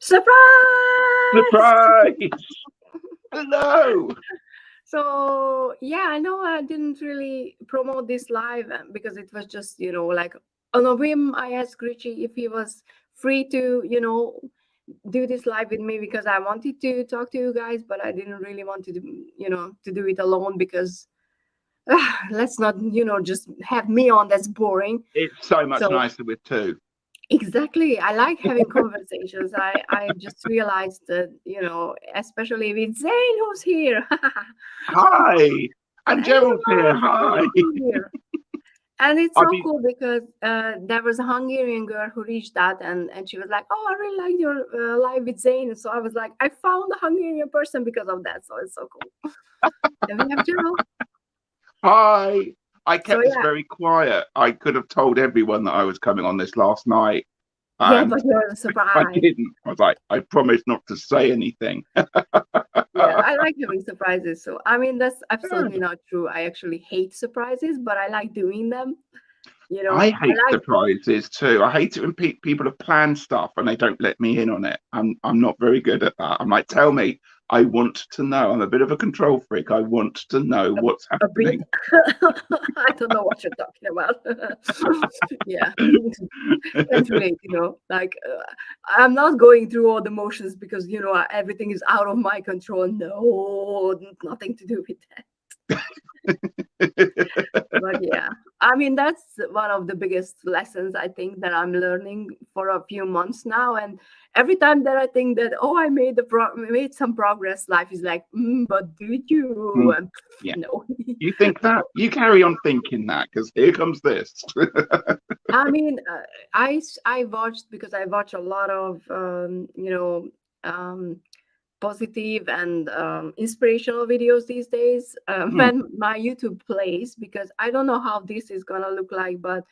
Surprise! Surprise! Hello! So yeah, I know I didn't really promote this live because it was just, like on a whim. I asked Richie if he was free to, do this live with me because I wanted to talk to you guys, but I didn't really want to do, to do it alone because let's not, just have me on. That's boring. It's so much So nicer with two. exactly. I like having conversations. I just realized that, especially with Zane who's here. Hi! And Gerald's here. Hello, Hi! Gerald's here. And it's I've so been, cool because there was a Hungarian girl who reached out and she was like, "Oh, I really like your live with Zane." And so I was like, I found a Hungarian person because of that. So it's so cool. Then we have Gerald. hi! I So kept this yeah, very quiet. I could have told everyone that I was coming on this last night, yeah, and but you're a I surprise. didn't. I was like, I promised not to say anything. Yeah, I like having surprises. So I mean, that's absolutely not true. I actually hate surprises, but I like doing them. I I hate like. surprises too. I hate it when people have planned stuff and they don't let me in on it. I'm not very good at that. I'm like, tell me. I want to know. I'm a bit of a control freak. I want to know what's A bit. happening. I don't know what you're talking about. Yeah, can't relate. Like I'm not going through all the motions because everything is out of my control. No, nothing to do with that. But yeah, I mean that's one of the biggest lessons I think that I'm learning for a few months now. And every time that I think that I made some progress, life is like, but did you? Mm, And yeah. no. You think that? You carry on thinking that because here comes this. I mean, I watched because I watch a lot of um, positive and inspirational videos these days Mm, when my YouTube plays, because I don't know how this is gonna look like, but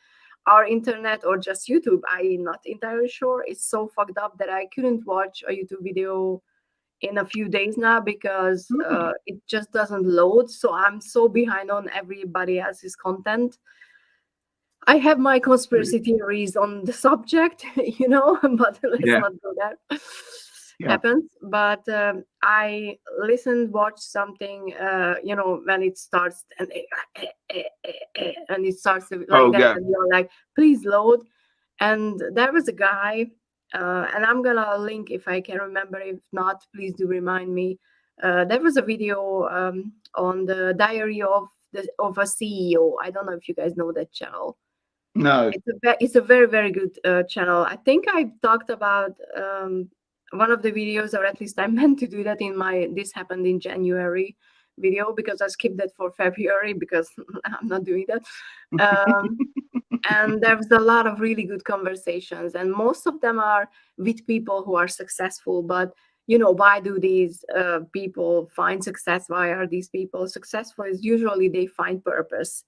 our internet or just YouTube, I'm not entirely sure. It's so fucked up that I couldn't watch a YouTube video in a few days now because mm, it just doesn't load. So I'm so behind on everybody else's content. I have my conspiracy theories on the subject, but let's yeah, not go there. yeah. Happens, but I listened, watched something, when it starts and it starts like Oh, that, yeah. and you're like, please load. And there was a guy, and I'm gonna link if I can remember. If not, please do remind me. There was a video on the diary of a CEO. I don't know if you guys know that channel. No. It's a very very good channel. I think I talked about one of the videos, or at least I meant to do that in my "This Happened in January" video, because I skipped that for February because I'm not doing that. Um, and there's a lot of really good conversations, and most of them are with people who are successful. But why do these people find success? Why are these people successful? Is usually they find purpose.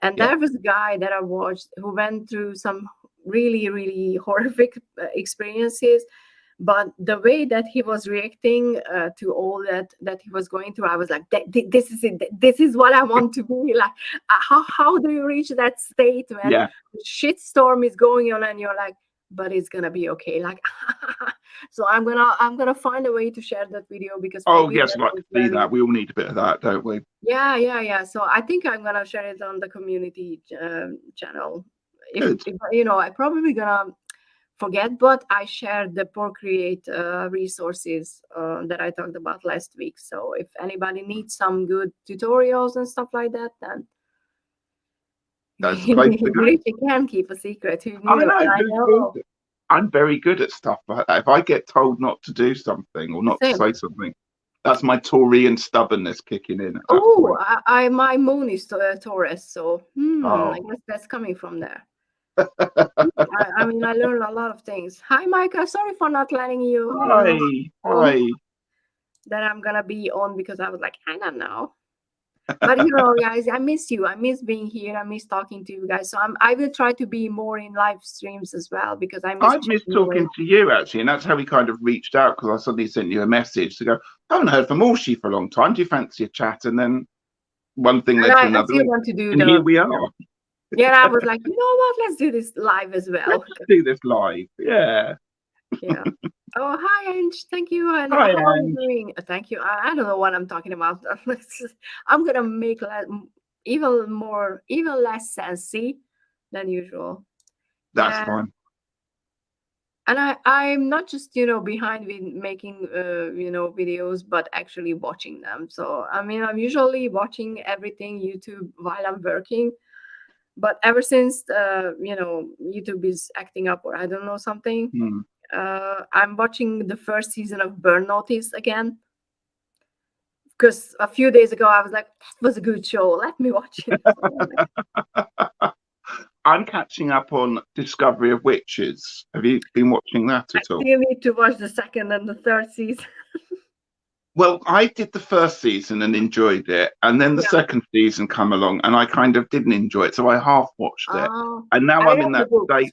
And Yeah. there was a guy that I watched who went through some really, really horrific experiences. But the way that he was reacting to all that he was going through, I was like, "This is it. This is what I want to be like." How do you reach that state when Yeah. the shitstorm is going on and you're like, "But it's gonna be okay." Like, so I'm gonna find a way to share that video because for Oh, me yes, that I'd like was to see very. that. We all need a bit of that, don't we? Yeah, yeah, yeah. So I think I'm gonna share it on the community channel. Good. If I probably gonna forget, but I shared the Procreate resources that I talked about last week. So if anybody needs some good tutorials and stuff like that, then That's the place to go. Richie can keep a secret. Who I knew? know. I Good, know. good. I'm very good at stuff like that. If I get told not to do something or not to Same. say something, that's my Taurian stubbornness kicking in at that Oh, point. my moon is Taurus, so I Oh, guess that's coming from there. I mean, I learned a lot of things. Hi, Micah. Sorry for not letting you, hi, know hi. that I'm gonna be on because I was like, I don't know. But guys, I miss you. I miss being here. I miss talking to you guys. So I will try to be more in live streams as well because I miss I've missed chatting with. talking to you actually, and that's how we kind of reached out because I suddenly sent you a message to go. I haven't heard from Orshi for a long time. Do you fancy a chat? And then one thing And led to I another, still want to do and here we are. yeah. I was like, you know what? Let's do this live as well. Let's do this live. Yeah. Yeah. Oh, hi, Ange. Thank you. And Hi, how are you Ange. doing? Thank you. I don't know what I'm talking about. I'm gonna make even less sensy than usual. That's Yeah, fine. and I'm not just behind with making videos, but actually watching them. So I mean, I'm usually watching everything YouTube while I'm working. But ever since YouTube is acting up, or I don't know something, Hmm. I'm watching the first season of Burn Notice again because a few days ago I was like, that was a good show. Let me watch it. So I'm like, I'm catching up on Discovery of Witches. Have you been watching that I at all? still need to watch the second and the third season. Well, I did the first season and enjoyed it, and then the Yeah. second season come along, and I kind of didn't enjoy it, so I half watched it. And now I I'm read in the that books, state.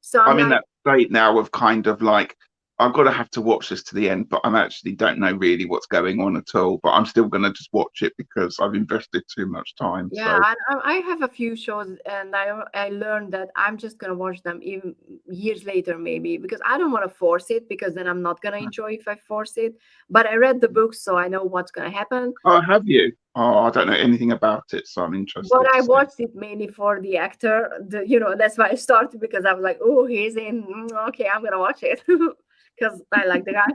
so I'm I'm in like, that state now of kind of like I've got to have to watch this to the end, but I'm actually don't know really what's going on at all. But I'm still going to just watch it because I've invested too much time. yeah, So I have a few shows, and I learned that I'm just gonna watch them even years later, maybe, because I don't want to force it, because then I'm not gonna enjoy if I force it. But I read the books, so I know what's gonna happen. oh, have you? Oh, I don't know anything about it, so I'm But interested to I see. watched it mainly for the actor. That's why I started, because I was like, oh, he's in. Okay, I'm gonna watch it because I like the guy.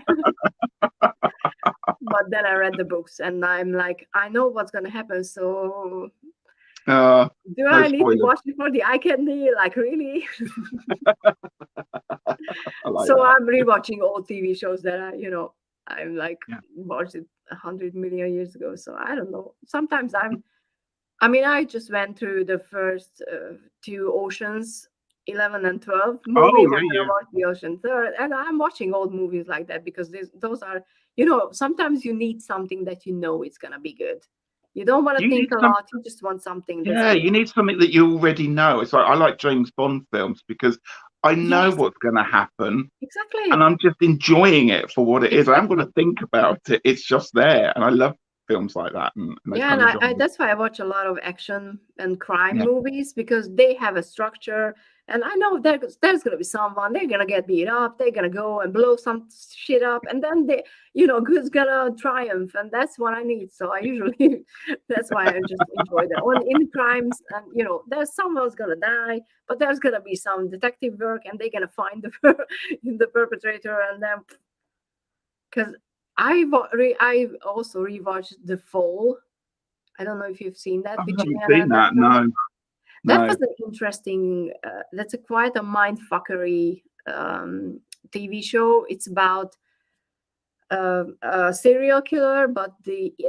But then I read the books, and I'm like, I know what's gonna happen. So Uh, do no I need to spoilers. watch it for the eye candy? Like, really? I like So that. I'm rewatching old TV shows that I'm like Yeah. watched it 100 million years ago. So I don't know. Sometimes I mean, I just went through the first two Oceans, 11 and 12 movie. Oh I'm yeah, gonna yeah. watch the Ocean third, and I'm watching old movies like that because those are, sometimes you need something that it's gonna be good. You don't want to You think need a some. lot. You just want something that's Yeah, good. you need something that you already know. It's like I like James Bond films because I know Yes, what's going to happen, and exactly. I'm just enjoying it for what it is. I haven't got Exactly. to think about it. It's just there, and I love films like that and those Yeah, kind and of I genres. that's why I watch a lot of action and crime Yeah. movies, because they have a structure, and I know there's gonna be someone, they're gonna get beat up, they're gonna go and blow some shit up, and then good's gonna triumph, and that's what I need. So I usually that's why I just enjoy that. When in crimes, and there's someone's gonna die, but there's gonna be some detective work, and they're gonna find the perpetrator, and then because I also rewatched The Fall. I don't know if you've seen that I with haven't Gillian seen that. Anderson. No, That no. was an interesting. That's a quite a mindfuckery TV show. It's about a serial killer, but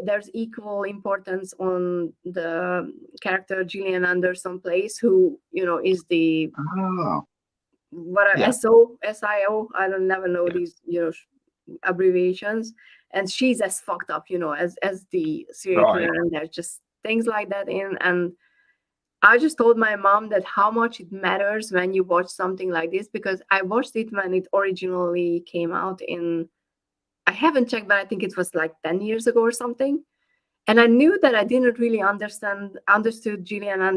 there's equal importance on the character Gillian Anderson plays, who is the Ah, what yeah, SIO. I don't never know yeah. these abbreviations, and she's as fucked up as the serial killer, Right. and there's just things like that in. And I just told my mom that how much it matters when you watch something like this, because I watched it when it originally came out in, I haven't checked, but I think it was like 10 years ago or something. And I knew that I didn't really understood Gillian Hmm.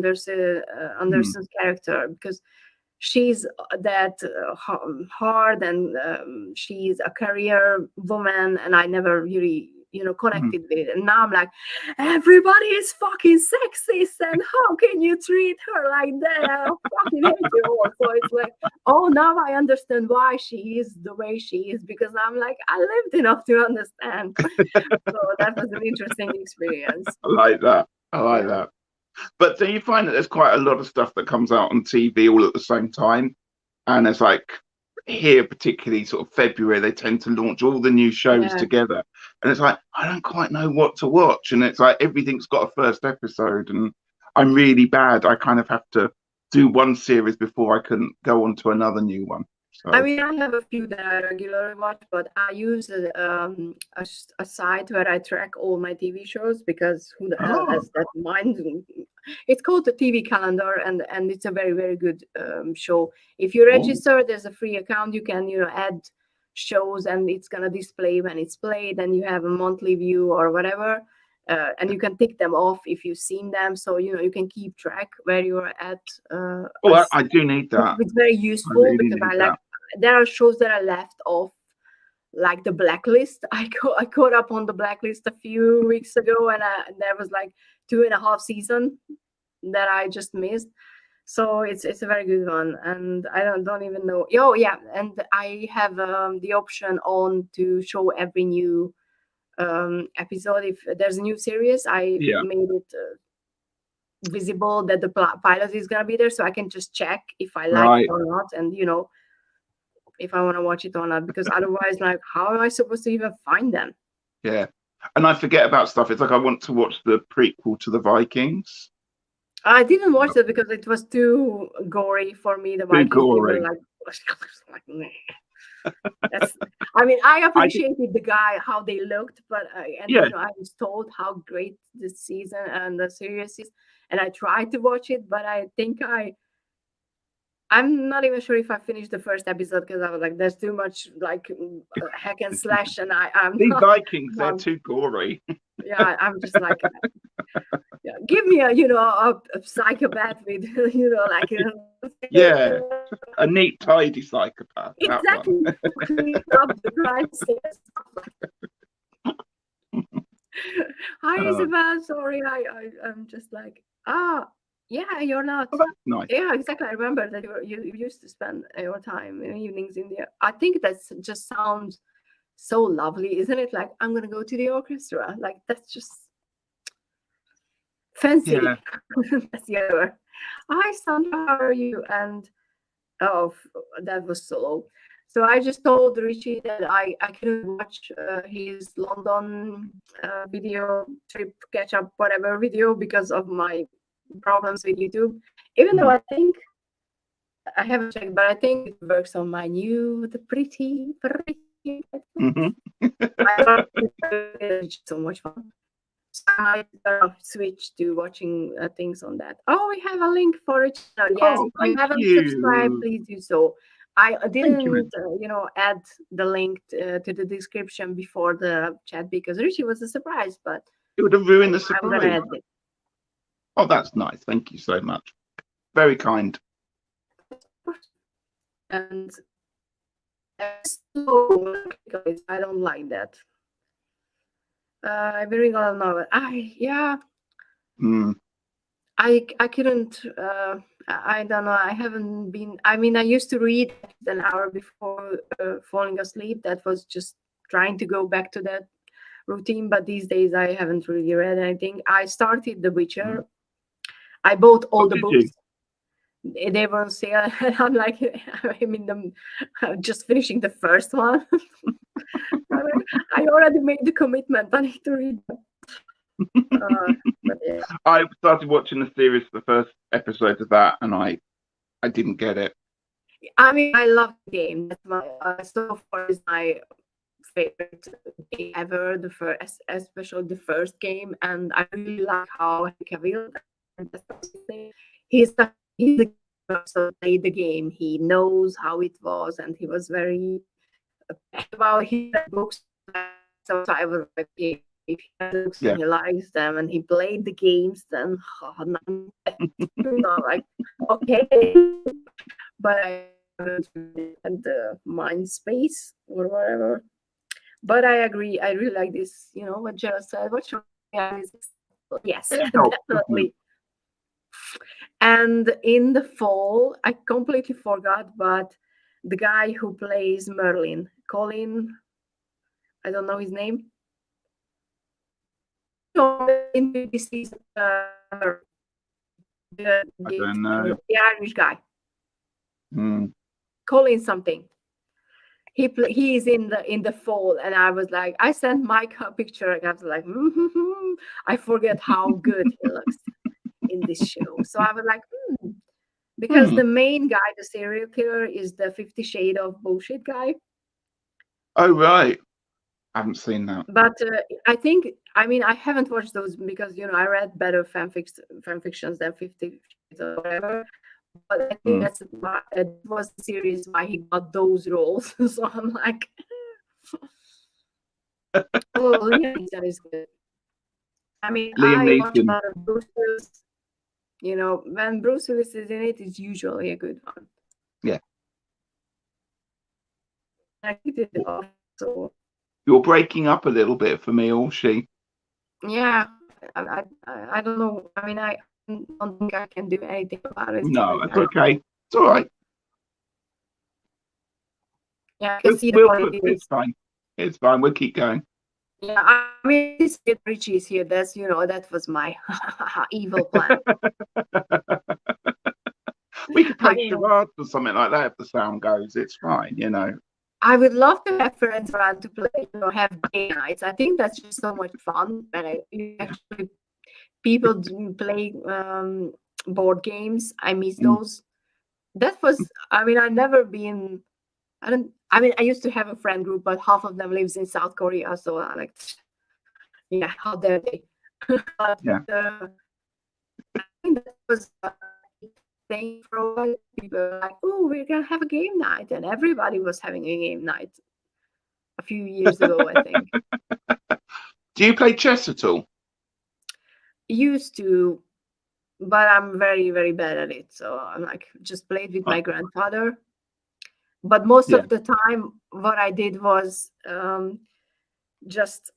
Anderson's character, because she's that hard, and she's a career woman, and I never really Hmm. connected with it. And now I'm like, everybody is fucking sexist, and how can you treat her like that? I fucking hate you all. So it's like, oh, now I understand why she is the way she is, because I'm like, I lived enough to understand. So that was an interesting experience. I like that. I Yeah. like that. But do you find that there's quite a lot of stuff that comes out on TV all at the same time? And it's like here, particularly sort of February, they tend to launch all the new shows Yeah. together. And it's like, I don't quite know what to watch. And it's like everything's got a first episode. And I'm really bad. I kind of have to do one series before I can go on to another new one. I So, mean, I have a few that I regularly watch, but I use a site where I track all my TV shows, because who the hell oh, has that mind? It's called the TV Calendar, and it's a very, very good show. If you oh, register, there's a free account. You can add shows, and it's gonna display when it's played, and you have a monthly view or whatever. And you can tick them off if you've seen them, so you can keep track where you're at. oh, I do need that. It's very I useful, really because need I like that. there are shows that are left off, like the Blacklist. I caught up on the Blacklist a few weeks ago, and there was like 2.5 seasons that I just missed. So it's a very good one, and I don't even know. Oh yeah, and I have the option on to show every new episode. If there's a new series, I Yeah. made it visible that the pilot is gonna be there, so I can just check if I like Right. it or not, and if I want to watch it or not. Because otherwise, like, how am I supposed to even find them? Yeah. And I forget about stuff. It's like I want to watch the prequel to the Vikings. I didn't watch it because it was too gory for me. The Vikings, they were gory. like I mean, I appreciated the guy how they looked, but Yeah. I was told how great the season and the series is, and I tried to watch it, but I think I'm not even sure if I finished the first episode because I was like, there's too much like hack and slash, and I'm These not. Vikings, they're too gory. Yeah, I'm just like, yeah, give me a psychopath with like Yeah. A neat, tidy psychopath. exactly clean up the crime scene and stuff like that. Hi Isabel, sorry, I'm just like, yeah, you're not. Oh, that's nice. Yeah, exactly. I remember that you used to spend your time in evenings in there. I think that's just sounds so lovely, isn't it? Like, I'm gonna go to the orchestra. Like, that's just fancy. Yeah. That's the other word. Hi Sandra, how are you? And oh, that was so low. So I just told Richie that I couldn't watch his London video trip catch up whatever video because of my problems with YouTube. Even though I think I haven't checked, but I think it works on my the pretty. Mm-hmm. I love it. It's so much fun. So I switch to watching things on that. Oh, we have a link for it. Yes, Oh, if you haven't subscribed, please do so. I didn't, add the link to the description before the chat because Richie was a surprise, but it would have ruined the I'm gonna surprise. add it. Oh, that's nice. Thank you so much. Very kind. And slow, I don't like that. I've been reading a lot of novels. I couldn't. I don't know. I haven't been. I mean, I used to read an hour before falling asleep. That was just trying to go back to that routine. But these days, I haven't really read anything. I started The Witcher. I bought all the books. They were on sale, and I'm like, I'm just finishing the first one. I already made the commitment. I need to read them. But yeah. I started watching the series, the first episode of that, and I didn't get it. I mean, I love the game. That's my so far is my favorite game ever. The first, especially the first game, and I really like how Cavill. He's the person played the game. He knows how it was, and he was very about his books. So I was like, if he has books and he likes them and he played the games, then like okay. But I haven't read the Mind Space or whatever. But I agree. I really like this. What Gerald said. What should yes, definitely. And in the fall, I completely forgot, but the guy who plays Merlin, Colin, I don't know his name. In this season, the Irish guy, Colin something. He is in the fall, and I was like, I sent Mike a picture, and I was like, I forget how good he looks in this show. So I was like, because the main guy, the serial killer, is the 50 Shades of Bullshit guy. Oh right, I haven't seen that. But I haven't watched those because I read better fanfictions than 50 Shades or whatever. But I think it was the series why he got those roles. So I'm like, oh, Liam Neeson is good. I mean, I watch a lot of Bruce Willis. When Bruce Willis is in it, it's usually a good one. Yeah. I kicked it off. So You're breaking up a little bit for me, Orshi. yeah, I don't know. I mean, I don't think I can do anything about it. No, it's okay. It's all right. Yeah, I can see the It's fine. It's fine. We'll keep going. Yeah, I mean, it's Richie's here. That's, that was my evil plan. We could play charades or something like that if the sound goes. It's fine, I would love to have friends around to play, have game nights. I think that's just so much fun. And actually, people do play board games. I miss those. That was, I mean, I've never been. I used to have a friend group, but half of them lives in South Korea. So I like, yeah, how dare they? But, Yeah. I think that was a thing for a while. People were like, oh, we're going to have a game night. And everybody was having a game night a few years ago, I think. Do you play chess at all? Used to, but I'm very, very bad at it. So I'm like, just played with my grandfather. But most of the time, what I did was just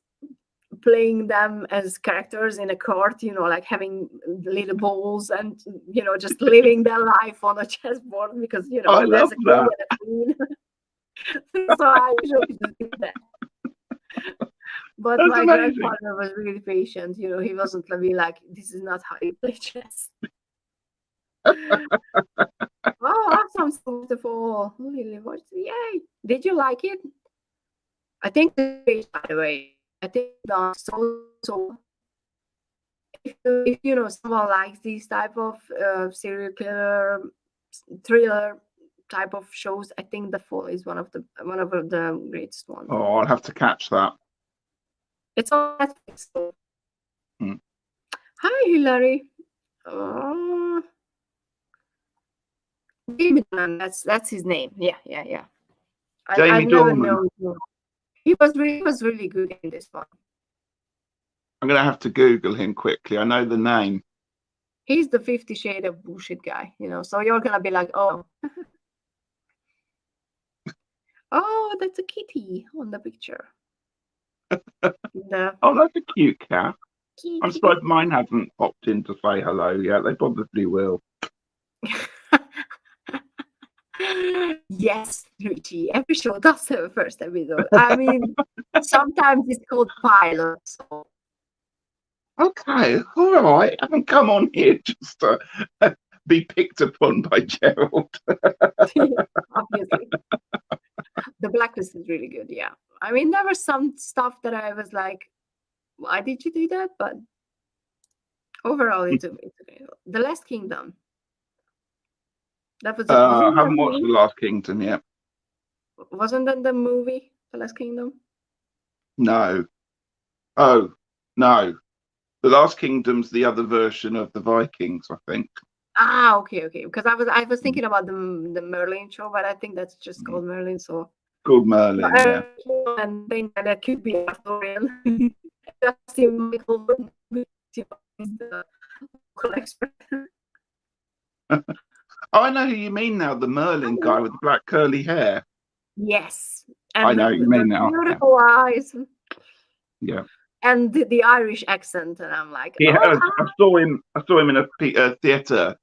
playing them as characters in a court, like having little balls and, just living their life on a chessboard because, I who has love a king and a queen. So I usually just did that. But That's my amazing. grandfather was really patient. He wasn't going to be like, this is not how you play chess. Oh, awesome, so wonderful. Really, yay. Did you like it? I think, by the way, I think so. If someone likes these type of serial killer thriller type of shows, I think The Fall is one of the greatest ones. Oh, I'll have to catch that. It's on Netflix. So. Hi, Hillary. David Dunn, that's his name. Yeah. I never know. He was really good in this one. I'm gonna have to Google him quickly. I know the name. He's the 50 Shades of Bullshit guy, so you're gonna be like, oh. Oh, that's a kitty on the picture. Oh, that's a cute cat. Kitty. I'm surprised mine hasn't popped in to say hello yet. They probably will. Yes, Richie. Every show does have a first episode. I mean, sometimes it's called pilot. So. Okay, all right. I haven't come on here just to be picked upon by Gerald. Obviously. The Blacklist is really good, yeah. I mean, there was some stuff that I was like, why did you do that? But overall, it's okay. The Last Kingdom. That was I haven't watched The Last Kingdom yet. Wasn't that the movie, The Last Kingdom? No. Oh, no. The Last Kingdom's the other version of the Vikings, I think. Ah, okay. Because I was thinking about the Merlin show, but I think that's just called Merlin. So called Merlin, yeah. And think that could be Arthurian. That's Michael, the local expert. Oh, I know who you mean now. The Merlin guy with the black curly hair. Yes, and I know who you mean now. Beautiful eyes. Yeah. And the Irish accent, and I'm like, yeah, I saw him in a theatre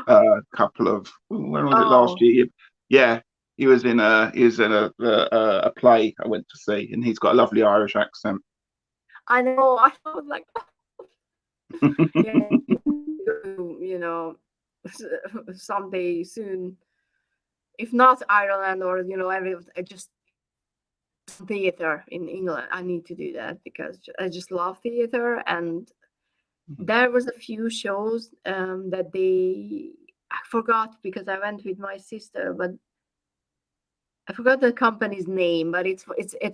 a couple of when was it last year? Yeah, he was in a play I went to see, and he's got a lovely Irish accent. I know. I was like, yeah, someday soon, if not Ireland or just theater in England. I need to do that because I just love theater, and there was a few shows that I forgot because I went with my sister, but I forgot the company's name, but it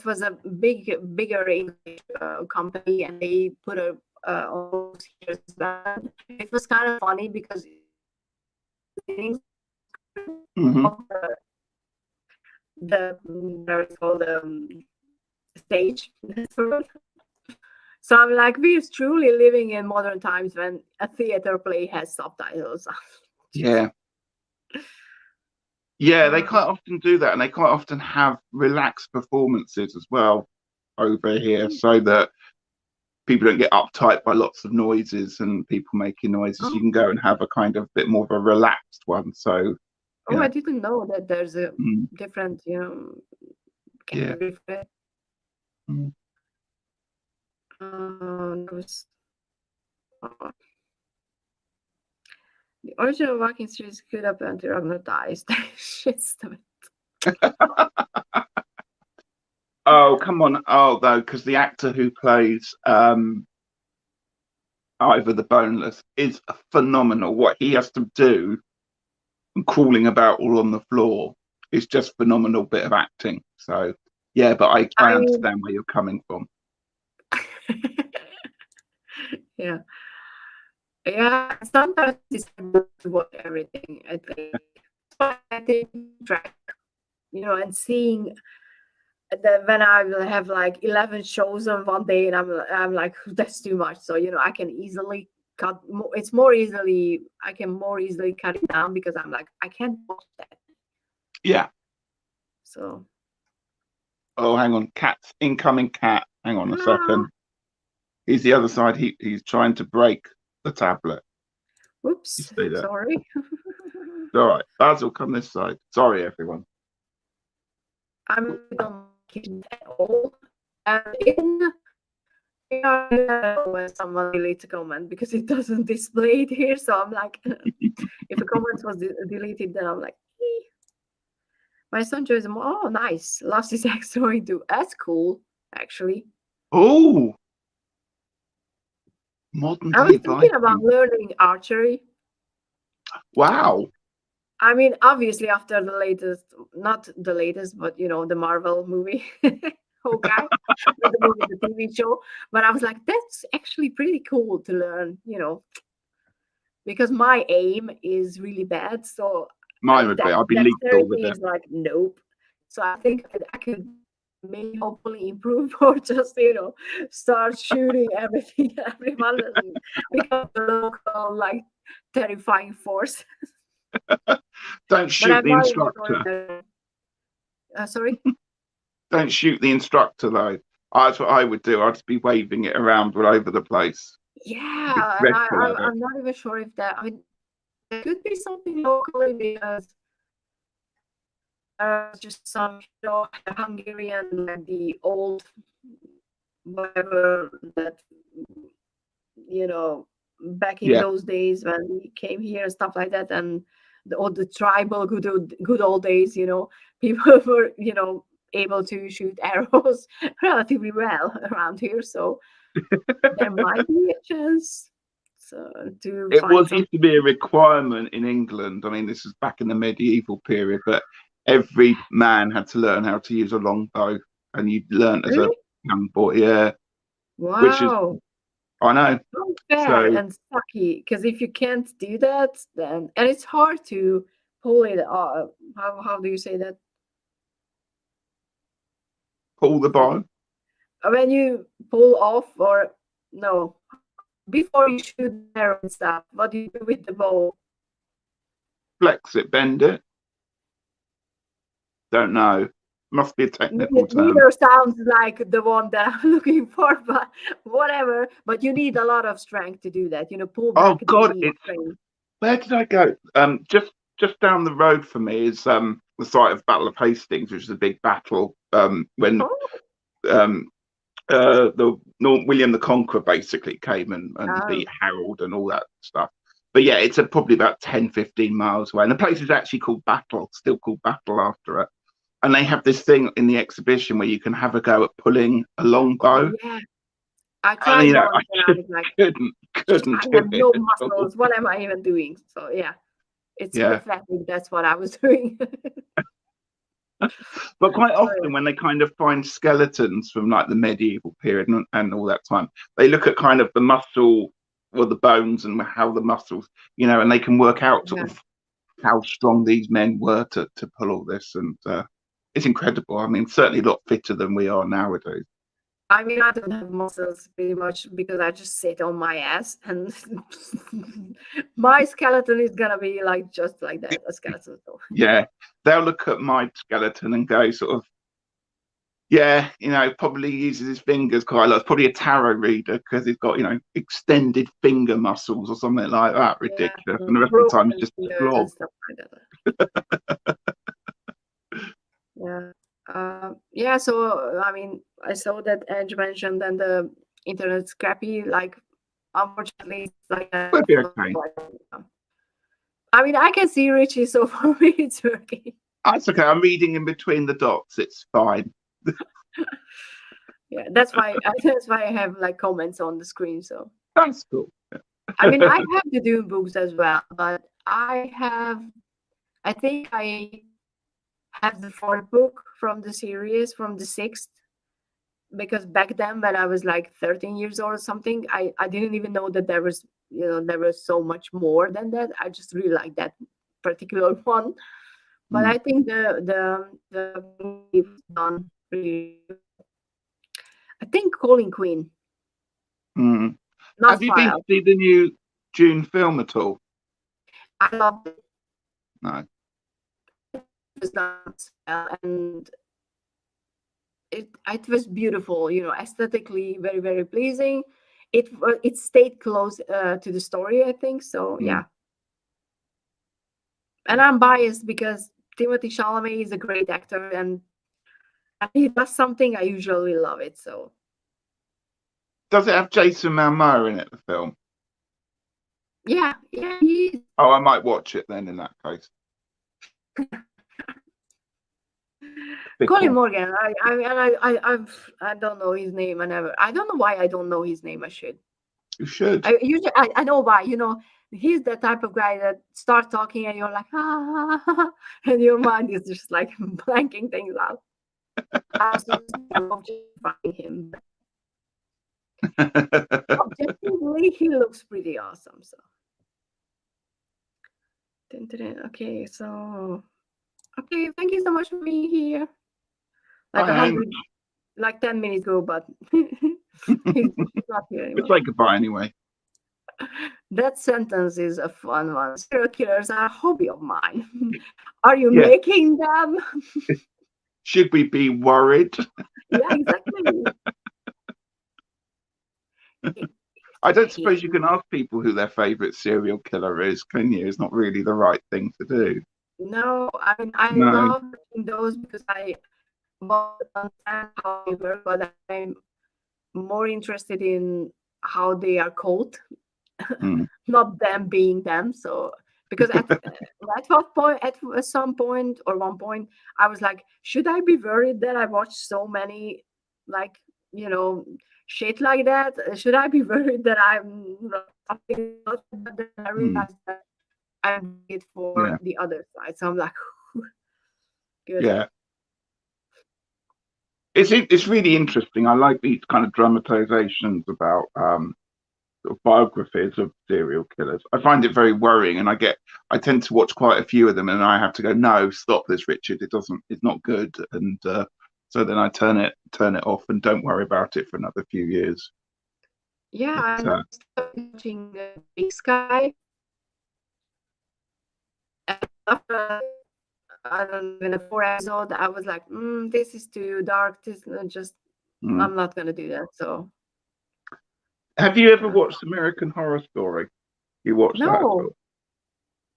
was a bigger English company, and they put a it was kind of funny because the stage. So I'm like, we're truly living in modern times when a theater play has subtitles. Yeah. Yeah, they quite often do that, and they quite often have relaxed performances as well over here, so that people don't get uptight by lots of noises and people making noises. You Oh, can go and have a kind of bit more of a relaxed one. So, you oh, I know, didn't know that there's a mm, different, yeah. category for it. Mm. There was, the original Walking series good up until Ragnar dies. Shit's the Oh, come on. Oh, though, because the actor who plays Ivor the Boneless is phenomenal. What he has to do and crawling about all on the floor is just phenomenal bit of acting. So, yeah, but I I mean, understand where you're coming from. yeah. Yeah, sometimes it's hard to watch everything, I think. But I think track, and seeing that when I will have like 11 shows on one day, and I'm like, that's too much. So, I can easily cut. It's more easily, I can more easily cut it down because I'm like, I can't watch that. Yeah. So, Oh, hang on. Cat's incoming cat. Hang on a second. He's the other side. He's trying to break the tablet. You whoops, see that? sorry. All right. Basil, come this side. Sorry, everyone. I don't like it at all. And when someone deletes a comment because it doesn't display it here. So I'm like, if a comment was deleted, then I'm like, "Eh." My son joins them. Oh, nice. Lost his ex story too. That's cool, actually. Oh, modern I was day thinking about Viking. learning archery. Wow. I mean, obviously, after the latest, not the latest, but the Marvel movie, Hawkeye, not the movie, the TV show. But I was like, that's actually pretty cool to learn, because my aim is really bad. So Mine would be. I'd be lethal with dexterity it. is like, nope. So I think I could maybe hopefully improve or just, start shooting everything, everyone, and become the local, like, terrifying force. Don't But shoot I'm the worried about going instructor. there. Sorry? Don't shoot the instructor though. That's what I would do. I'd just be waving it around all over the place. I'd be Yeah, and dreadful at it. I'm not even sure if that. I mean, there could be something locally because just some Hungarian, like the old whatever that you know back in Yeah. those days when we came here and stuff like that, and the tribal good old days. People were able to shoot arrows relatively well around here, so there might be a chance to It find was some. used to be a requirement in England. I mean, this is back in the medieval period, but every man had to learn how to use a longbow, and you learned as a Really? young boy. Yeah, which is Wow. I know. Unfair So and sucky, because if you can't do that, then and it's hard to pull it off. How do you say that? pull the bow, When you pull off, or no, before you shoot the arrow and stuff, what do you do with the bow? flex it, bend it. Don't know. Must be a technical term. Neither sounds like the one that I'm looking for, but whatever. But you need a lot of strength to do that. Pull back Oh God, the it's string. where did I go? Just down the road from me is the site of Battle of Hastings, which is a big battle when Oh, um William the Conqueror basically came and oh, beat Harold and all that stuff. But yeah, it's probably about 10, 15 miles away. And the place is actually called Battle, still called Battle after it. And they have this thing in the exhibition where you can have a go at pulling a oh longbow. yeah. I And tried once I and I just was like, couldn't I do have it no at all. muscles. What am I even doing? So yeah, it's Yeah. pathetic. That's what I was doing. But quite So often when they kind of find skeletons from like the medieval period and all that time, they look at kind of the muscle or the bones and how the muscles, and they can work out sort yeah, of how strong these men were to pull all this. And it's incredible. I mean, certainly a lot fitter than we are nowadays. I mean, I don't have muscles pretty much because I just sit on my ass, and my skeleton is gonna be like just like that, a skeleton. So Yeah, they'll look at my skeleton and go sort of, yeah, probably uses his fingers quite a lot. It's probably a tarot reader because he's got, extended finger muscles or something like that. yeah, Ridiculous. And the rest of the time, he's broken just a fingers blob. and stuff like that. Yeah. Yeah, so I mean, I saw that Edge mentioned and the internet's crappy. Like, unfortunately, it's like We'll that. be okay. I mean, I can see Richie, so for me, it's working. That's okay. I'm reading in between the dots. It's fine. Yeah, that's why I have like comments on the screen. So That's cool. I mean, I have the Dune books as well, but I think I have the fourth book from the series, from the sixth, because back then when I was like 13 years old or something, I didn't even know that there was so much more than that. I just really like that particular one. But I think the movie was done really. I think Calling Queen. Mm. Not Have you far been to out. see the new June film at all? I love it. No. It was nice, and it was beautiful. Aesthetically very very pleasing. It stayed close to the story, I think. So yeah. And I'm biased because Timothée Chalamet is a great actor, and he does something, I usually love it. So Does it have Jason Momoa in it, the film? yeah, he is. Oh, I might watch it then in that case. Colin Morgan. I don't know his name. I don't know why I don't know his name. I should. You should. I know why. He's the type of guy that starts talking and you're like, ah, and your mind is just like blanking things out. I love finding him. Objectively, he looks pretty awesome. So, okay, so okay, thank you so much for being here. Like 10 minutes ago, but he's not here anymore. We'll say goodbye anyway. That sentence is a fun one. Serial killers are a hobby of mine. Are you making them? Should we be worried? Yeah, exactly. I don't suppose you can ask people who their favorite serial killer is, can you? It's not really the right thing to do. No, I mean, I love those because I understand how they work, but I'm more interested in how they are caught, not them being them. So because at some point or one point, I was like, should I be worried that I watched so many, like, shit like that? Should I be worried that I'm something else? But then I realized that I'm doing it for the other side. So I'm like, good. Yeah. It's really interesting. I like these kind of dramatizations about sort of biographies of serial killers. I find it very worrying, and I tend to watch quite a few of them, and I have to go, no, stop this, Richard. It's not good, and so then I turn it off and don't worry about it for another few years. Yeah, I'm watching Big Sky. And after I don't know, in the 4th episode, I was like, this is too dark. This just I'm not gonna do that. So have you ever watched American Horror Story? You watched that? No.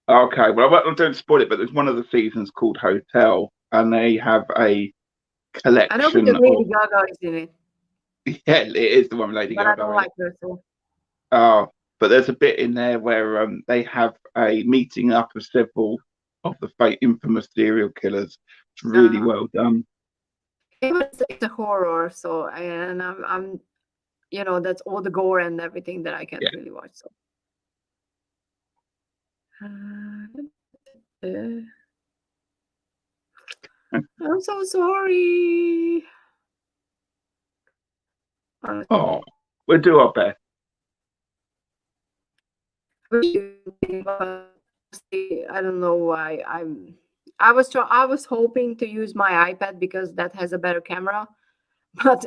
Okay, well, I don't spoil it, but there's one of the seasons called Hotel, and they have a collection. I know because Lady Gaga is in it. Yeah, it is the one with Lady Gaga. But I don't like her. So. Oh, but there's a bit in there where they have a meeting up of several of the infamous serial killers. It's really well done. It's a horror, so I'm that's all the gore and everything that I can't really watch. So. I'm so sorry. Oh, we'll do our best. I don't know why I was hoping to use my iPad because that has a better camera, But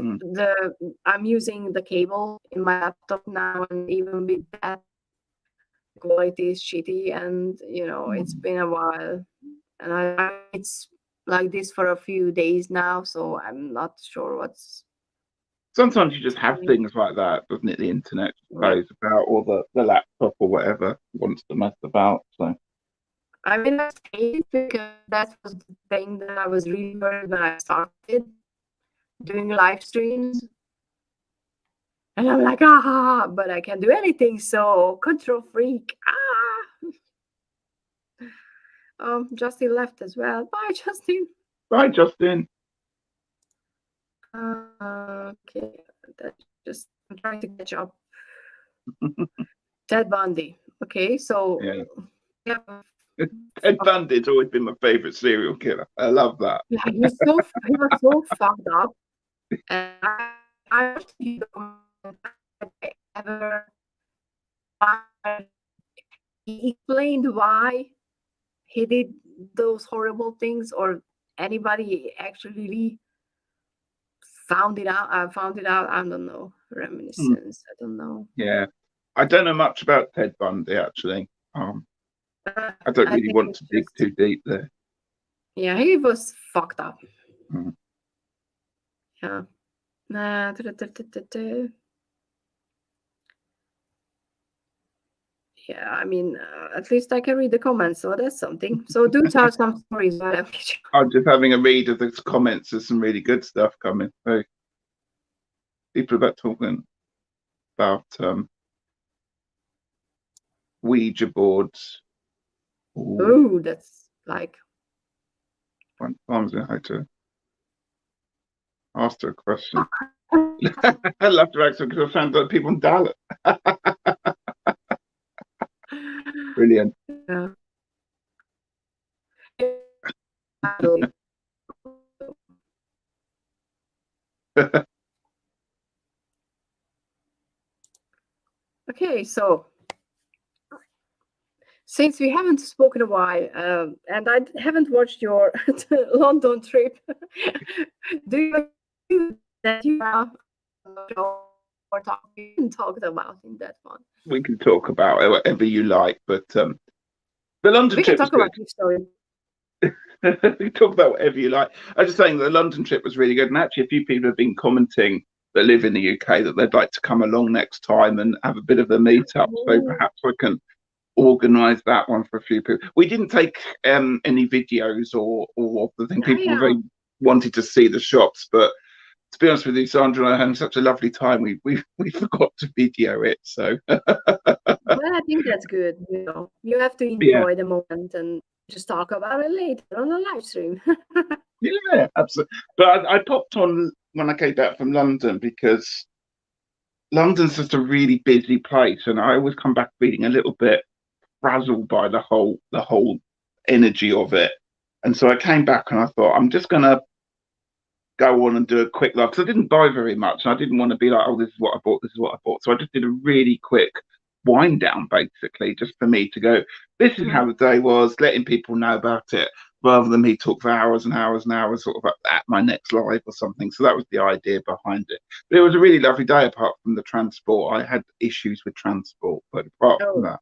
I'm using the cable in my laptop now, and even with that, quality is shitty. And it's been a while, and it's like this for a few days now, so I'm not sure what's. Sometimes you just have things like that, doesn't it? The internet goes about, or the laptop or whatever wants to mess about. So I mean, that's it, because that was the thing that I was really worried when I started doing live streams. And I'm like, but I can't do anything, so control freak. Justin left as well. Bye, Justin. Bye, Justin. Okay, I'm trying to catch up. Ted Bundy. Okay, so yeah. Ted Bundy's always been my favorite serial killer. I love that. Yeah, he was so fucked up. And I ever he explained why he did those horrible things, or anybody actually really found it out. I don't know. Reminiscence. I don't know. Yeah, I don't know much about Ted Bundy, actually. I don't really want to dig too deep there. Yeah, he was fucked up. Mm. Yeah. Yeah, I mean, at least I can read the comments, so that's something. So do tell some stories. I'm just having a read of the comments. There's some really good stuff coming. So people are talking about Ouija boards. Oh, that's like. I'm going to have to ask her a question. I love to ask her because I found out people in Dallas. Brilliant. Yeah. Okay, so since we haven't spoken a while, and I haven't watched your London trip, do you that you have talked about in that one? We can talk about it, whatever you like, but the London trip was good. We talk about whatever you like. I was just saying the London trip was really good, and actually a few people have been commenting that live in the UK that they'd like to come along next time and have a bit of a meetup. So perhaps I can organise that one for a few people. We didn't take any videos or the thing. People were very wanted to see the shops, but to be honest with you, Sandra and I had such a lovely time. We forgot to video it. So well, I think that's good. You have to enjoy the moment and just talk about it later on the live stream. Yeah, absolutely. But I popped on when I came back from London because London's just a really busy place, and I always come back feeling a little bit frazzled by the whole energy of it. And so I came back and I thought I'm just gonna go on and do a quick live because I didn't buy very much, and I didn't want to be like, oh, this is what I bought, this is what I bought. So I just did a really quick wind down, basically, just for me to go, this is how the day was, letting people know about it, rather than me talk for hours and hours and hours, sort of at my next live or something. So that was the idea behind it. But it was a really lovely day, apart from the transport. I had issues with transport, but apart from that,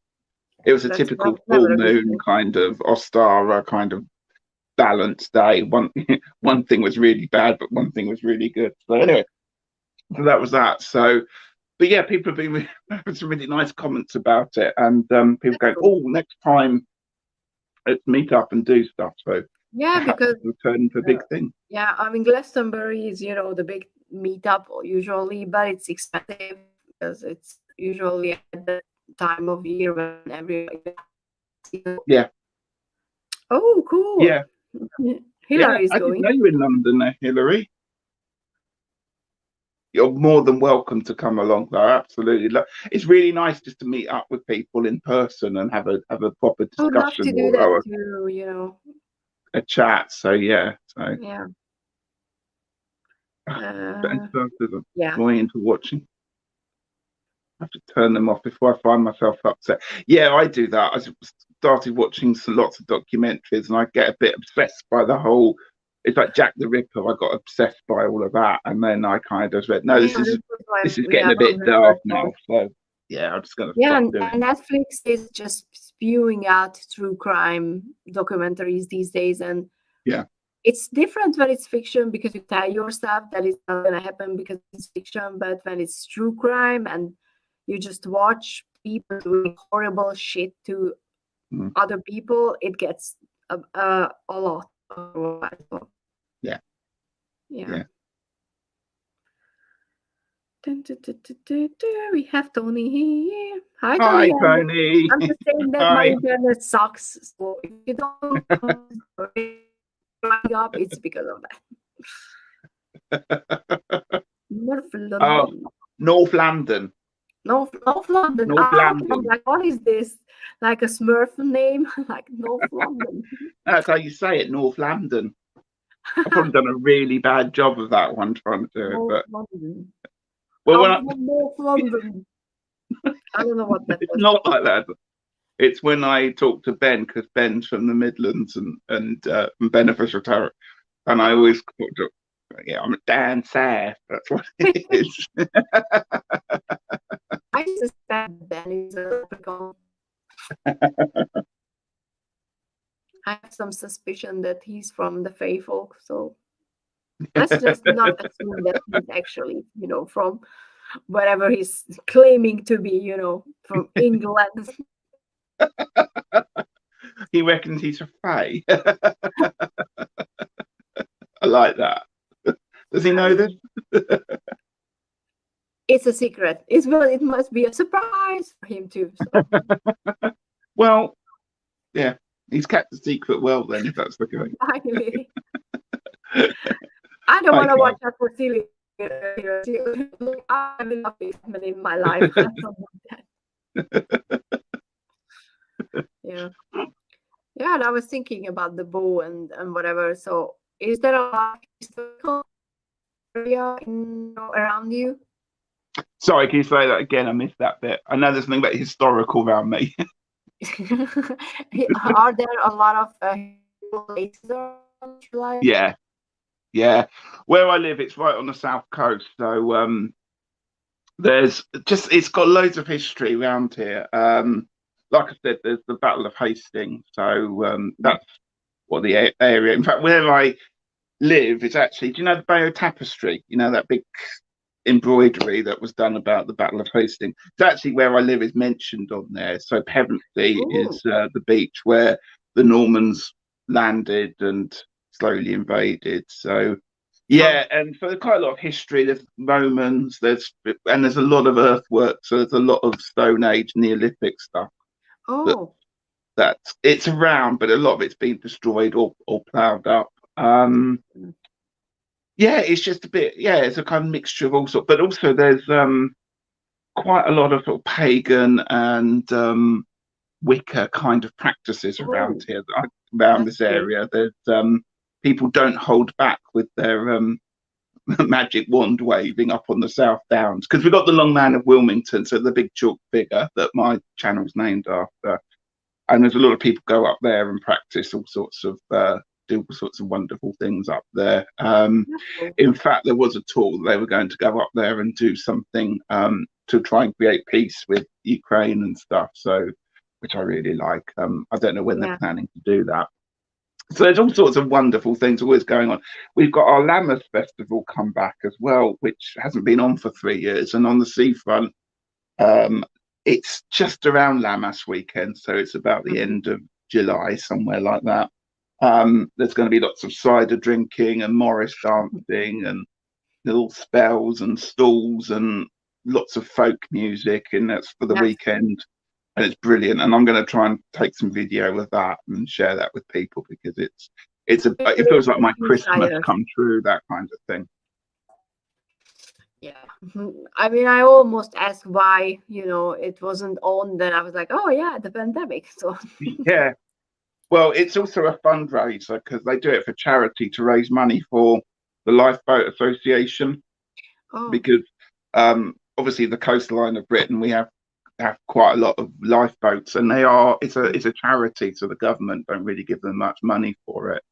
it was a typical full moon kind of Ostara kind of balanced day. One thing was really bad, but one thing was really good. So anyway, so that was that. So, but yeah, people have been having some really nice comments about it, and people going, "Oh, next time, let's meet up and do stuff." So yeah, because it'll turn into a big thing. Yeah, I mean, Glastonbury is the big meetup usually, but it's expensive because it's usually at the time of year when everybody. Yeah. Oh, cool. Yeah. Hillary is I going. didn't know you were in London there, Hillary. You're more than welcome to come along, though. Absolutely, it's really nice just to meet up with people in person and have a proper discussion. I would love to do that too. A chat. So yeah. So yeah. Going into watching. I have to turn them off before I find myself upset. Yeah, I do that. I started watching lots of documentaries, and I get a bit obsessed by the whole it's like Jack the Ripper. I got obsessed by all of that, and then I kind of said, no, Yeah, this is yeah, getting a bit dark now. So yeah, I'm just gonna yeah, stop and doing it. Netflix is just spewing out true crime documentaries these days, and Yeah. it's different when it's fiction because you tell yourself that it's not going to happen because it's fiction, but when it's true crime and you just watch people doing horrible shit to other people, it gets a lot. Yeah. Yeah. We have Tony here. Hi, Hi, Tony. Tony. I'm just saying that my internet sucks. So if you don't come up, it's because of that. North London. Oh, North London. North London. North London. I'm like, what is this? Like a Smurf name? Like North London. That's how you say it, North London. I've probably done a really bad job of that one trying to do it, but London. well, North London. I don't know what that it's was. not like that. It's when I talk to Ben, because Ben's from the Midlands and Beneficial Terror, and I always talk to, yeah, I'm Dan South. That's what it is. I suspect Ben is a leprechaun. I have some suspicion that he's from the Fey folk, so let's just not assume that he's actually, from wherever he's claiming to be, from England. He reckons he's a Fey. I like that. Does he know this? It's a secret. It must be a surprise for him too. So. Well, yeah, he's kept the secret well then, if that's the case. Finally. I don't want to watch that for silly. I have enough excitement in my life. I don't want that. Yeah. Yeah, and I was thinking about the bow and whatever. So is there a historical area around you? Sorry, can you say that again? I missed that bit. I know there's something about historical around me. Are there a lot of places around your life? Yeah. Where I live, it's right on the south coast. So it's got loads of history around here. Like I said, there's the Battle of Hastings. So that's what the area. In fact, where I live, it's actually, do you know the Bayeux Tapestry? You know, that big embroidery that was done about the Battle of Hastings. It's actually where I live is mentioned on there. So Pevensey is the beach where the Normans landed and slowly invaded. So yeah, and so there's quite a lot of history. There's Romans, there's a lot of earthwork. So there's a lot of Stone Age, Neolithic stuff. That's it's around, but a lot of it's been destroyed or ploughed up. Yeah, it's just a bit. Yeah, it's a kind of mixture of all sorts. But also, there's quite a lot of sort of pagan and Wicca kind of practices around here, around this area. There's people don't hold back with their magic wand waving up on the South Downs, because we've got the Long Man of Wilmington, so the big chalk figure that my channel's named after. And there's a lot of people go up there and practice all sorts of do all sorts of wonderful things up there. In fact, there was a tour they were going to go up there and do something to try and create peace with Ukraine and stuff. So, which I really like. I don't know when they're planning to do that. So there's all sorts of wonderful things always going on. We've got our Lammas Festival come back as well, which hasn't been on for 3 years. And on the seafront, it's just around Lammas weekend. So it's about the end of July, somewhere like that. There's going to be lots of cider drinking and Morris dancing and little spells and stalls and lots of folk music. And that's for the weekend. And it's brilliant, and I'm going to try and take some video of that and share that with people, because it feels like my Christmas come true, that kind of thing. Yeah, I mean, I almost asked why it wasn't on. Then I was like, oh yeah, the pandemic. So yeah, well, it's also a fundraiser because they do it for charity to raise money for the Lifeboat Association. Because obviously the coastline of Britain, we have quite a lot of lifeboats, and it's a charity, so the government don't really give them much money for it.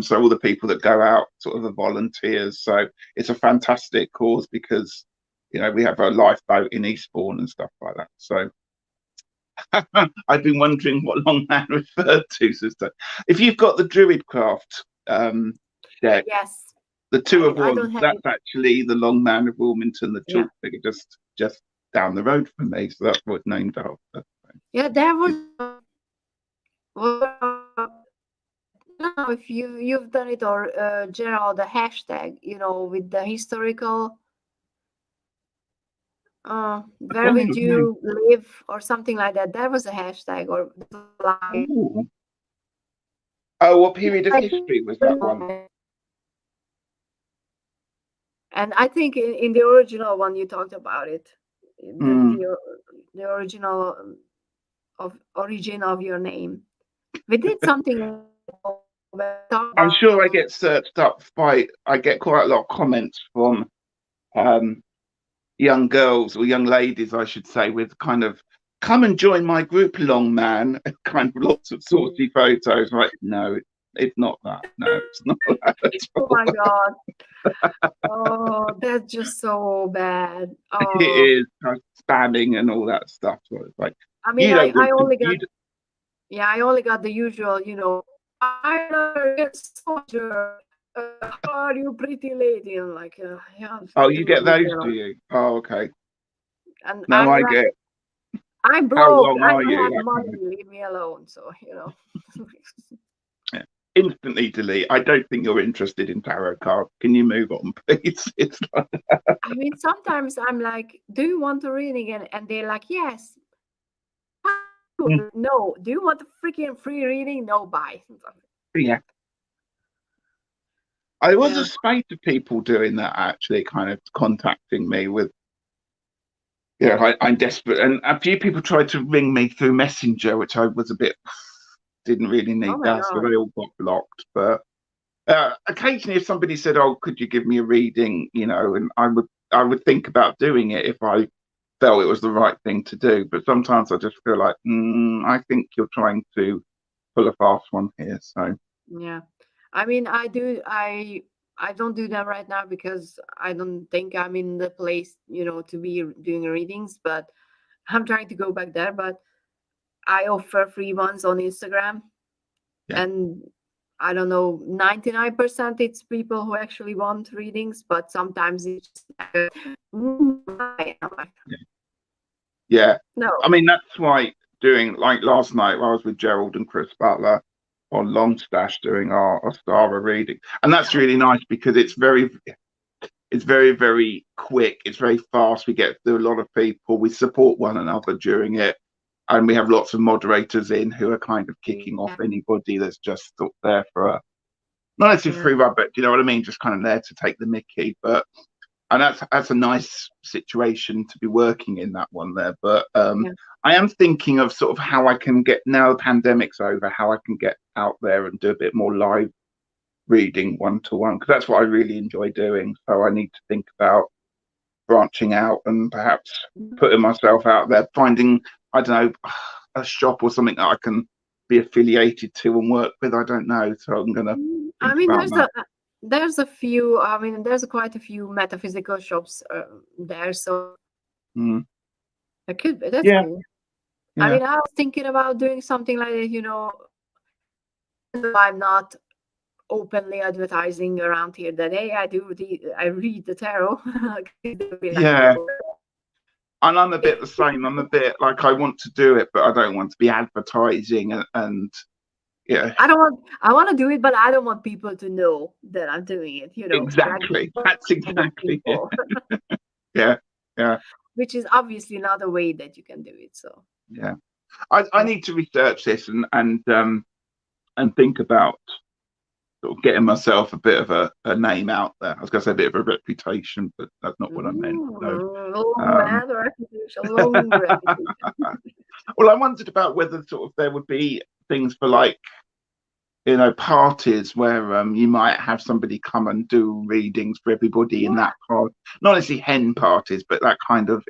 So all the people that go out sort of are volunteers. So it's a fantastic cause because, we have a lifeboat in Eastbourne and stuff like that. So I've been wondering what Longman referred to, sister. If you've got the Druidcraft deck, Yes. the Two of I Wands, don't have that's it. actually the Longman of Wilmington, the Yeah. chalk figure, just down the road from me. So that's what it's named after. Yeah, there was. I don't know if you've done it or Gerald, the hashtag, with the historical. Where would you live or something like that? There was a hashtag or like. Ooh. Oh, what period of history was that one? And I think in the original one you talked about it, the original of origin of your name. We did something. I'm sure I get searched up I get quite a lot of comments from young girls or young ladies, I should say, with kind of, come and join my group, Longman, kind of lots of saucy photos. Like, no, it's not that. No, it's not that at all. Oh my God. Oh, that's just so bad. Oh. It is spamming and all that stuff. So it's like, I mean, you don't want I only to. got, I only got the usual, I'm a soldier. How are you, pretty lady? And like, yeah. Oh, you get those, do you? Oh, okay. And No, I'm I like, get. I'm How broke. long I are don't you? have money. Leave me alone. So, Yeah. Instantly delete. I don't think you're interested in tarot cards. Can you move on, please? It's like... I mean, sometimes I'm like, do you want to read again? And they're like, yes. No. Do you want a freaking free reading? No, bye. Yeah. I was a spate of people doing that, actually, kind of contacting me with, I'm desperate. And a few people tried to ring me through Messenger, which I was didn't really need that. So they all got blocked. But occasionally if somebody said, oh, could you give me a reading, and I would think about doing it if I felt it was the right thing to do. But sometimes I just feel like, I think you're trying to pull a fast one here. So yeah, I mean, I don't do that right now because I don't think I'm in the place, to be doing readings, but I'm trying to go back there. But I offer free ones on Instagram, and I don't know, 99% it's people who actually want readings, but sometimes it's just like, yeah. No. I mean, that's why doing, like last night, I was with Gerald and Chris Butler on Longstash doing our Ostara reading, and that's really nice because it's very, very quick. It's very fast. We get through a lot of people. We support one another during it, and we have lots of moderators in who are kind of kicking off anybody that's just there for a, not necessarily free rub, but you know what I mean, just kind of there to take the mickey. But and that's a nice situation to be working in, that one there. But I am thinking of sort of how I can get, now the pandemic's over, how I can get out there and do a bit more live reading one-to-one, because that's what I really enjoy doing. So I need to think about branching out and perhaps putting myself out there, finding, I don't know, a shop or something that I can be affiliated to and work with. I don't know. So I'm gonna I mean, there's a few, I mean, there's quite a few metaphysical shops there, so it could be, that's cool. I mean, I was thinking about doing something like that, I'm not openly advertising around here that, hey, I read the tarot. And I'm a bit the same. I'm a bit like, I want to do it, but I don't want to be advertising and I want to do it, but I don't want people to know that I'm doing it, Exactly. That's exactly it. Yeah. Which is obviously not a way that you can do it. So yeah. I need to research this and think about sort of getting myself a bit of a name out there. I was going to say a bit of a reputation, but that's not what I meant. Long reputation. Well, I wondered about whether sort of there would be things for like, parties where you might have somebody come and do readings for everybody in that part. Not necessarily hen parties, but that kind of,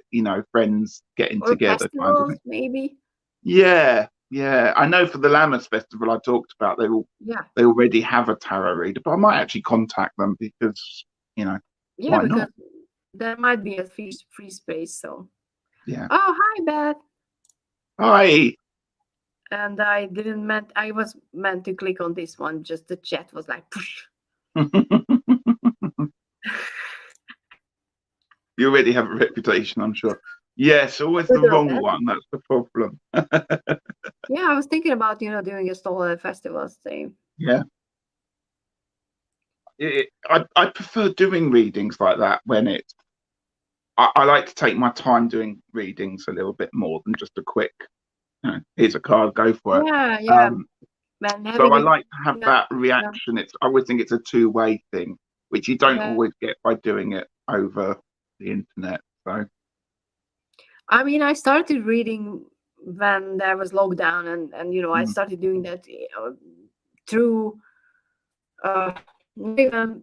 friends getting or together festivals, kind of thing. maybe. Yeah. Yeah, I know for the Lammas Festival I talked about, Yeah. they already have a tarot reader, but I might actually contact them because, Yeah, why because not? there might be a free space. So, Yeah. oh, hi, Beth. Hi. And I was meant to click on this one. Just the chat was like, push. You already have a reputation, I'm sure. Yes, always the Good or wrong bad. one. That's the problem. Yeah, I was thinking about, doing a stall at festivals thing. Yeah. I prefer doing readings like that when I like to take my time doing readings a little bit more than just a quick, here's a card, go for it. Yeah, yeah. Um, Man, so having I it. like to have Yeah, that reaction. I always think it's a two-way thing, which you don't yeah. always get by doing it over the internet. So I mean, I started reading when there was lockdown, and I mm, started doing that through uh even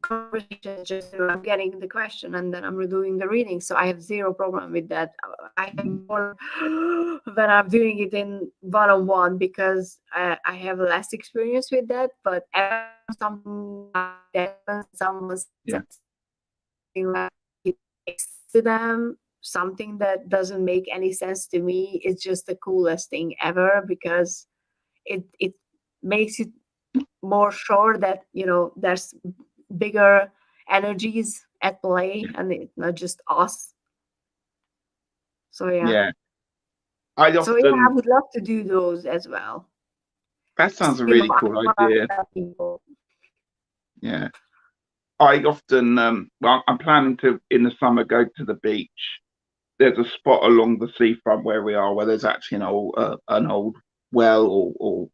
conversations. Just I'm getting the question and then I'm redoing the reading, so I have zero problem with that. I have more when I'm doing it in one-on-one because I have less experience with that. But every time something like that happens, someone yeah, says something like it makes to them something that doesn't make any sense to me, it's just the coolest thing ever, because it makes it more sure that there's bigger energies at play yeah, and it's not just us. So yeah. yeah. I So yeah, I often would love to do those as well. That sounds Just a really cool I wanna idea. tell people. Yeah. I often, well, I'm planning to in the summer go to the beach. There's a spot along the seafront where we are, where there's actually an old well or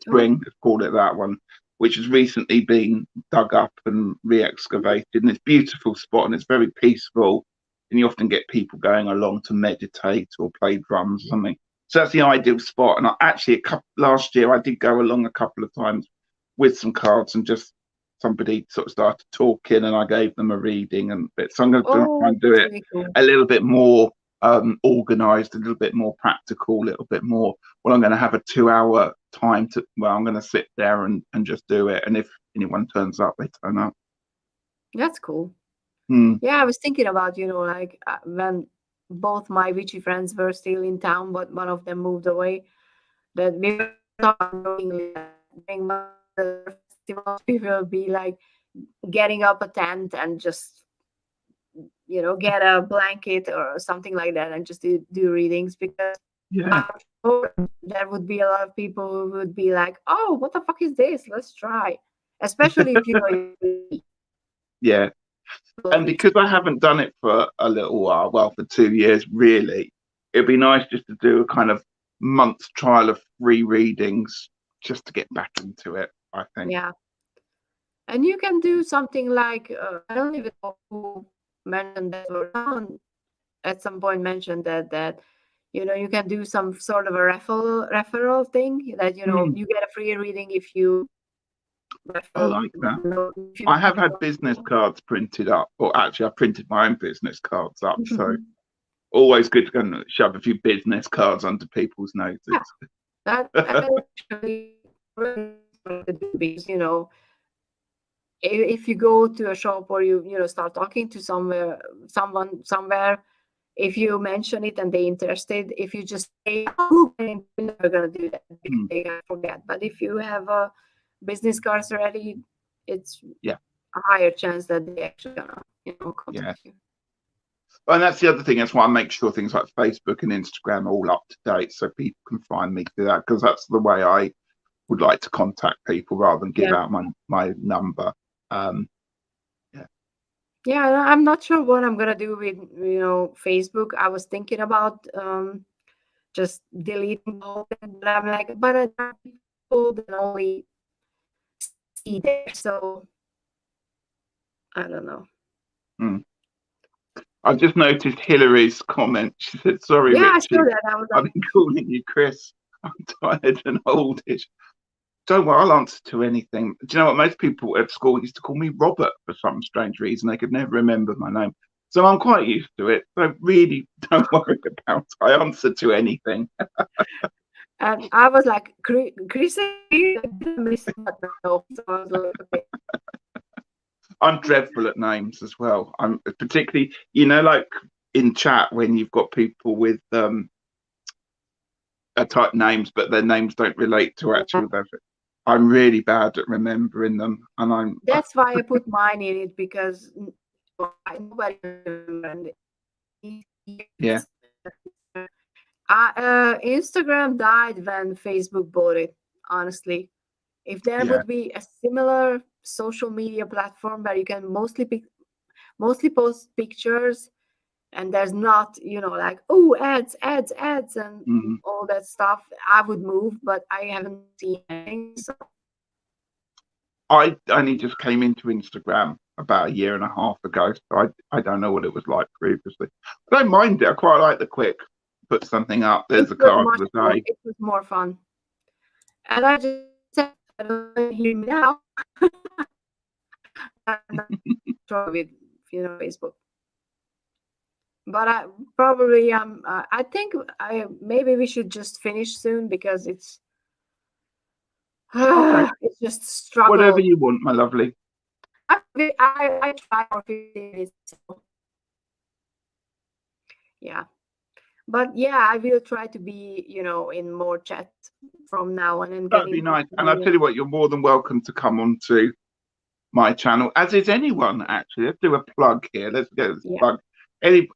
Oh, spring, let's call it that one, which has recently been dug up and re-excavated. And it's a beautiful spot and it's very peaceful. And you often get people going along to meditate or play drums or something. So that's the ideal spot. And last year I did go along a couple of times with some cards and just somebody sort of started talking and I gave them a reading and bits. So I'm going to try oh, and do that's it really cool. a little bit more organized, a little bit more practical, a little bit more. Well, I'm going to have a 2 hour time I'm going to sit there and just do it. And if anyone turns up, they turn up. That's cool. Hmm. Yeah, I was thinking about, like when both my witchy friends were still in town, but one of them moved away, that we were talking during one of the festivals, we will be like getting up a tent and just, get a blanket or something like that and just do readings, because Yeah. I'm sure there would be a lot of people who would be like, oh, what the fuck is this? Let's try. Especially if Yeah. And you because I haven't done it for a little while, well, for 2 years, really, it'd be nice just to do a kind of month trial of free readings just to get back into it, I think. yeah. And you can do something like I don't even know who mentioned that, or someone at some point mentioned that you can do some sort of a referral thing, that Hmm. you get a free reading if you I refer, like that. if you I have had business cards printed up, or actually, I printed my own business cards up. So always good to go and shove a few business cards under people's yeah, noses. that actually because if you go to a shop or you start talking to someone somewhere, if you mention it and they're interested, if you just say, oh, you're never gonna do that because Hmm. they're gonna forget. But if you have a business cards ready, it's Yeah, a higher chance that they actually gonna yeah. contact you. And that's the other thing. That's why I make sure things like Facebook and Instagram are all up to date so people can find me through that, because that's the way I would like to contact people rather than give Yeah. out my number. Yeah. Yeah, I'm not sure what I'm gonna do with Facebook. I was thinking about just deleting the whole thing, but I'm like, but there are people that only see there, so I don't know. Hmm. I've just noticed Hillary's comment. She said, "Sorry, Yeah, I saw Richie, that. I was I've like, been calling you Chris. I'm tired and oldish. Don't worry, I'll answer to anything." Do you know what? Most people at school used to call me Robert for some strange reason. They could never remember my name. So I'm quite used to it. So really don't worry about it. I answer to anything. And I was like, Chris, I miss it, but no. So I was like, okay. I'm dreadful at names as well. I'm particularly, like in chat when you've got people with type names, but their names don't relate to actual. I'm really bad at remembering them, and That's why I put mine in it, because nobody remembers. Yeah. Instagram died when Facebook bought it. Honestly, if there Yeah. would be a similar social media platform where you can mostly post pictures, and there's not, like, oh, ads and Mhm. all that stuff, I would move, but I haven't seen anything. So I only just came into Instagram about a year and a half ago, so I don't know what it was like previously. I don't mind it. I quite like the quick put something up. There's a card for the day. it was more fun. And I just said, I don't hear me now. I'm not sure with Facebook. But I probably I think maybe we should just finish soon, because it's Okay. it's just struggle. Whatever you want, my lovely. I try for 15 minutes. So. Yeah. But yeah, I will try to be, in more chat from now on and That'd be nice. And I'll video. tell you what, you're more than welcome to come on to my channel, as is anyone, actually. Let's do a plug here. Let's get this plug.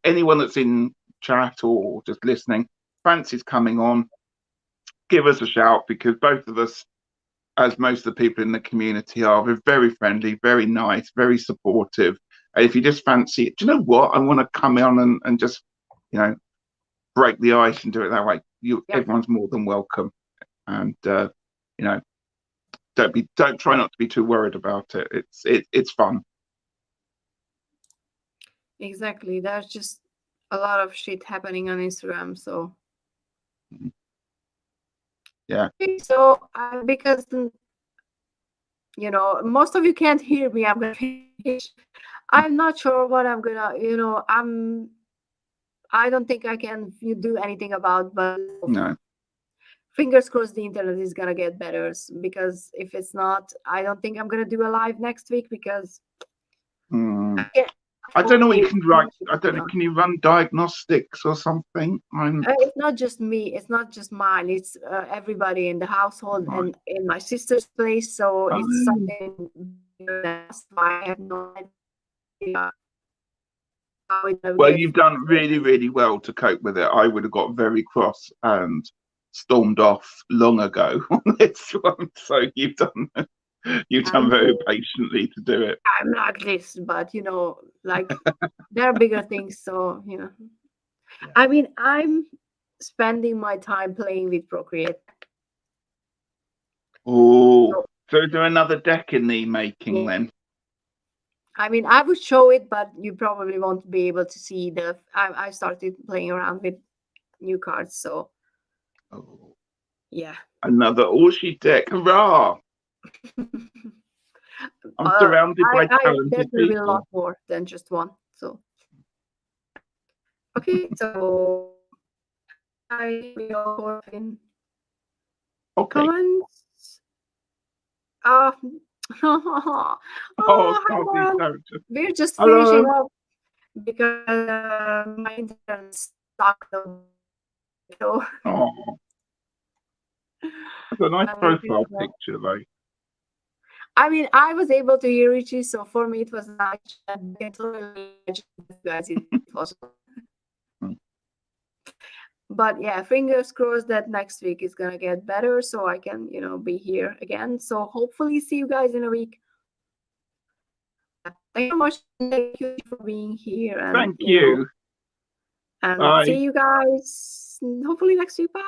Anyone that's in chat or just listening, fancies coming on, give us a shout, because both of us, as most of the people in the community are, we're very friendly, very nice, very supportive. And if you just fancy it, do you know what? I want to come on and just, break the ice and do it that way. Everyone's more than welcome. And don't try not to be too worried about it. It's fun. Exactly. There's just a lot of shit happening on Instagram, so yeah. So because most of you can't hear me, I'm gonna finish. I'm not sure what I'm gonna, I don't think I can do anything about, but No. Fingers crossed the internet is gonna get better, because if it's not, I don't think I'm gonna do a live next week, because I don't know what you can write. I don't know. Can you run diagnostics or something? It's not just me. It's not just mine. It's everybody in the household and in my sister's place. So it's something that's why I have no idea. Well, you've done really, really well to cope with it. I would have got very cross and stormed off long ago on this one. So you've done very patiently to do it. I'm like this, but like there are bigger things. So I mean, I'm spending my time playing with Procreate. Oh, so is there another deck in the making then? I mean, I would show it, but you probably won't be able to see I started playing around with new cards, so yeah. Another Orshi deck, hurrah! I'm surrounded by talented there's gonna be a people. lot more than just one. So okay, so I will in comments. We're just finishing up because my internet stuck. So that's a nice profile picture, though. I mean, I was able to hear Richie, so for me it was nice. Guys, it was. But yeah, fingers crossed that next week is gonna get better, so I can, be here again. So hopefully see you guys in a week. Thank you so much. Thank you for being here. And, thank you. And see you guys hopefully next week. Bye.